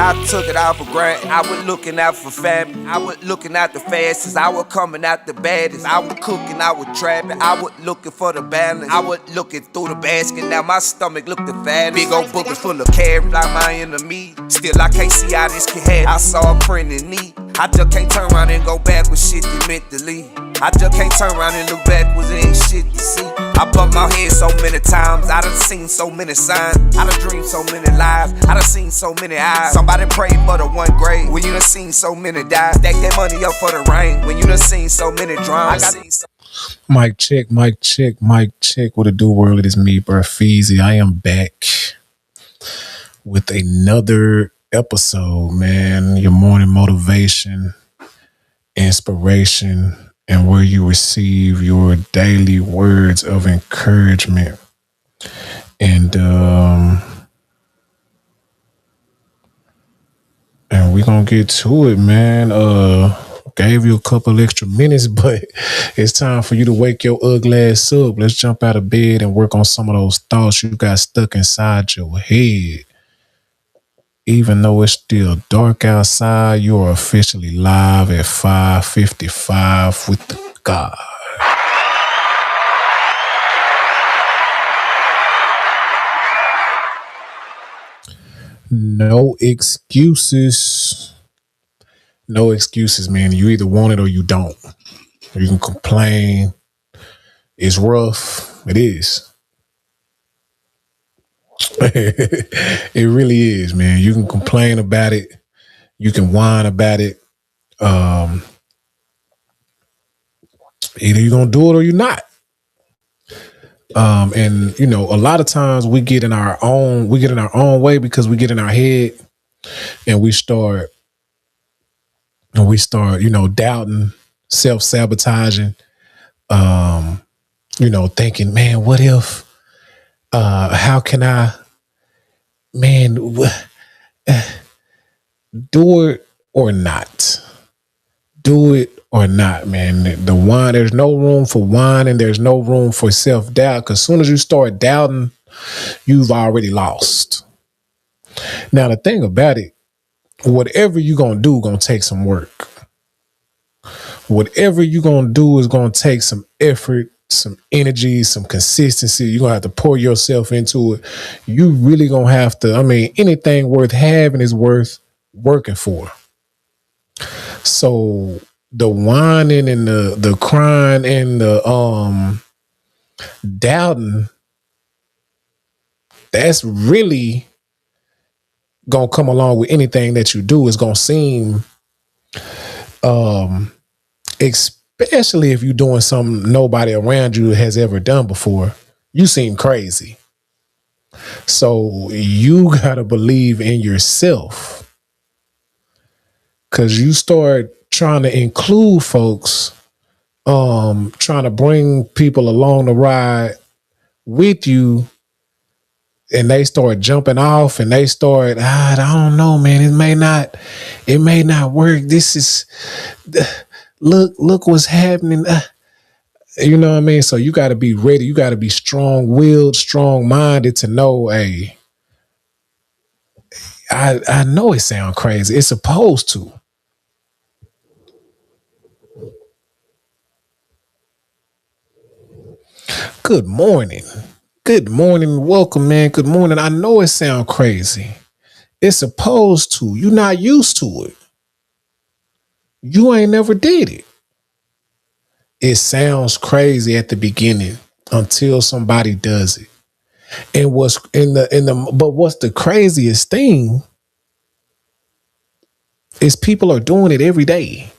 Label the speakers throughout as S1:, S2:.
S1: I took it out for granted. I was looking out for family. I was looking out the fastest. I was coming out the baddest. I was cooking, I was trapping. I was looking for the balance. I was looking through the basket. Now my stomach looked the fattest. Big old buckets full of carrots like my enemy. Still I can't see how this can happen. I saw a print in need. I just can't turn around and go back with shit that meant to leave. I just can't turn around and look backwards, it ain't shit to see. I bumped my head so many times, I done seen so many signs. I done dreamed so many lives, I done seen so many eyes. Somebody prayed for the one grave, when you done seen so many die. Stack that money up for the rain, when you done seen so many drums.
S2: Mic check, mic check, mic check. What it do, world? It is me, BearFeezie. I am back with another episode, man. Your morning motivation, inspiration, and where you receive your daily words of encouragement. And we're gonna get to it, man. Gave you a couple extra minutes, but it's time for you to wake your ugly ass up. Let's jump out of bed and work on some of those thoughts you got stuck inside your head. Even though it's still dark outside, you are officially live at 5:55 with the God. No excuses. No excuses, man. You either want it or you don't. You can complain. It's rough. It is. It really is, man. You can complain about it. You can whine about it. Either you're gonna do it or you're not. And you know, a lot of times we get in our own way because we get in our head and we start, you know, doubting, self-sabotaging, you know, thinking, man, what if, how can I, man, do it or not? Do it or not, man. There's no room for whine and there's no room for self-doubt, because as soon as you start doubting, you've already lost. Now, the thing about it, whatever you're going to do, going to take some work. Whatever you're going to do is going to take some effort, some energy, some consistency. You're going to have to pour yourself into it. You really going to have to, anything worth having is worth working for. So the whining and the crying and the doubting, that's really gonna come along with anything that you do. Is gonna seem, especially if you're doing something nobody around you has ever done before, you seem crazy. So you gotta believe in yourself, because you start trying to include folks, trying to bring people along the ride with you, and they start jumping off and they start, I don't know, man, it may not work. This is, look what's happening. You know what I mean? So you got to be ready. You got to be strong-willed, strong-minded to know, hey, I know it sounds crazy. It's supposed to. Good morning. Good morning. Welcome, man. Good morning. I know it sounds crazy. It's supposed to. You're not used to it. You ain't never did it. It sounds crazy at the beginning until somebody does it. And what's what's the craziest thing is people are doing it every day.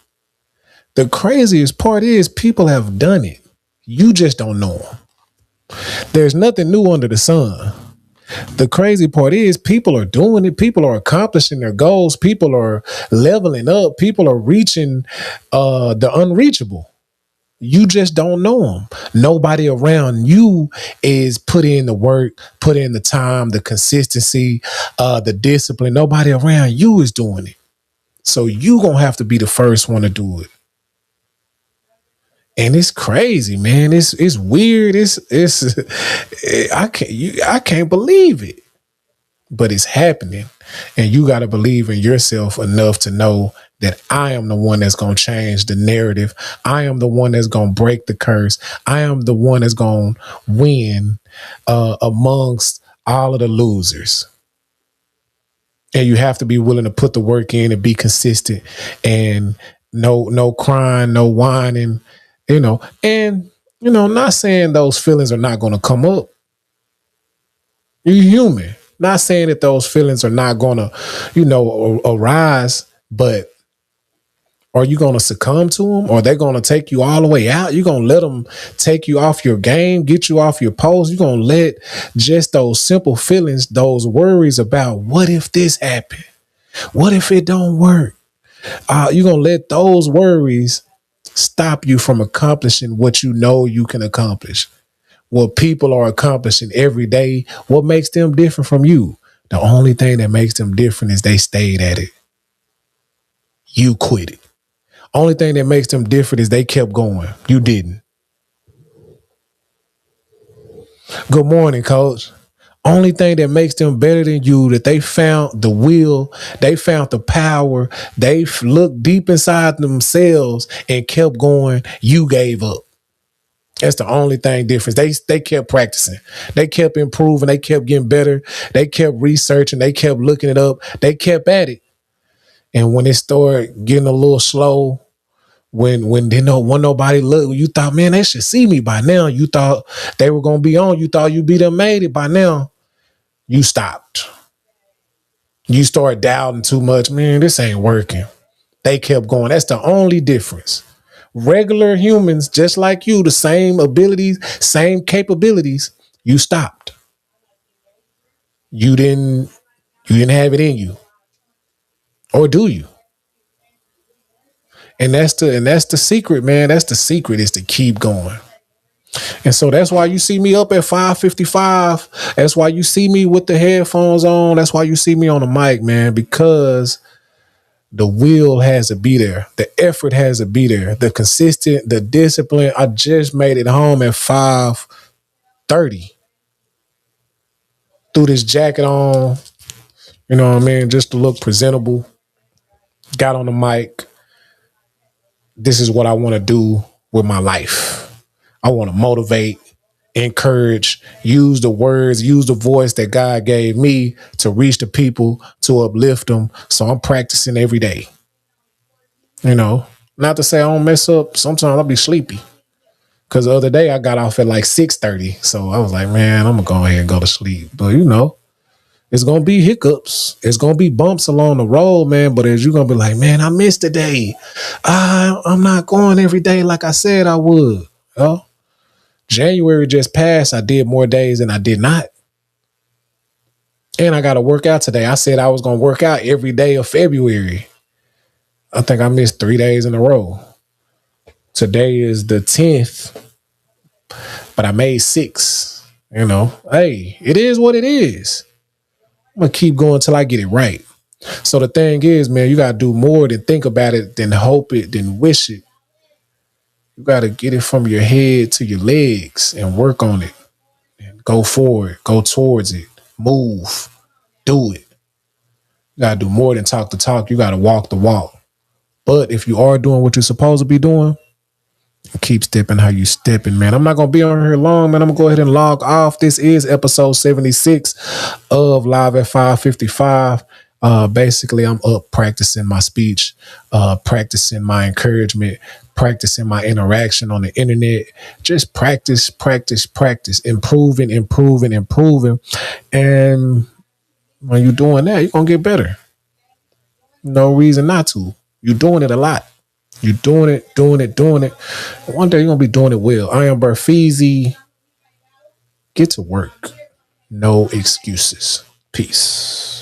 S2: The craziest part is people have done it. You just don't know them. There's nothing new under the sun. The crazy part is people are doing it. People are accomplishing their goals. People are leveling up. People are reaching the unreachable. You just don't know them. Nobody around you is put in the work, put in the time, the consistency, the discipline. Nobody around you is doing it. So you gonna have to be the first one to do it. And it's crazy, man. It's weird. I can't believe it. but it's happening. And you got to believe in yourself enough to know that I am the one that's going to change the narrative. I am the one that's going to break the curse. I am the one that's going to win amongst all of the losers. And you have to be willing to put the work in and be consistent, and no crying, no whining, and not saying those feelings are not going to come up. You're human. Not saying that those feelings are not going to, arise, but are you going to succumb to them? Or are they going to take you all the way out? You're going to let them take you off your game, get you off your post. You're going to let just those simple feelings, those worries about what if this happened? What if it don't work? You're going to let those worries stop you from accomplishing what you know you can accomplish. What people are accomplishing every day, what makes them different from you? The only thing that makes them different is they stayed at it. You quit it. Only thing that makes them different is they kept going. You didn't. Good morning, coach. Only thing that makes them better than you, that they found the will, they found the power, they looked deep inside themselves and kept going. You gave up. That's the only thing difference. They kept practicing. They kept improving. They kept getting better. They kept researching. They kept looking it up. They kept at it. And when it started getting a little slow, when when nobody look, you thought, man, they should see me by now. You thought they were gonna be on. You thought you'd be done made it by now. You stopped. You started doubting too much. Man, this ain't working. They kept going. That's the only difference. Regular humans, just like you, the same abilities, same capabilities, you stopped. You didn't have it in you. Or do you? And that's the secret, man. That's the secret, is to keep going. And so that's why you see me up at 5:55. That's why you see me with the headphones on. That's why you see me on the mic, man, because the will has to be there. The effort has to be there. The consistent, the discipline. I just made it home at 5:30. Threw this jacket on, you know what I mean, just to look presentable. Got on the mic. This is what I want to do with my life. I want to motivate, encourage, use the words, use the voice that God gave me to reach the people, to uplift them. So I'm practicing every day. Not to say I don't mess up. Sometimes I'll be sleepy. Because the other day I got off at like 6:30. So I was like, man, I'm going to go ahead and go to sleep. But it's going to be hiccups. It's going to be bumps along the road, man. But as you're going to be like, man, I missed a day. I'm not going every day like I said I would. January just passed. I did more days than I did not. And I got to work out today. I said I was going to work out every day of February. I think I missed 3 days in a row. Today is the 10th, but I made 6. Hey, it is what it is. I'm going to keep going till I get it right. So the thing is, man, you got to do more than think about it, than hope it, than wish it. You got to get it from your head to your legs and work on it. And go forward, go towards it, move, do it. You got to do more than talk the talk. You got to walk the walk. But if you are doing what you're supposed to be doing, keep stepping how you stepping, man. I'm not going to be on here long, man. I'm going to go ahead and log off. This is episode 76 of Live at 5:55. Basically, I'm up practicing my speech, practicing my encouragement, practicing my interaction on the internet. Just practice, improving. And when you're doing that, you're going to get better. No reason not to. You're doing it a lot. You're doing it. One day you're going to be doing it well. I am BearFeezie. Get to work. No excuses. Peace.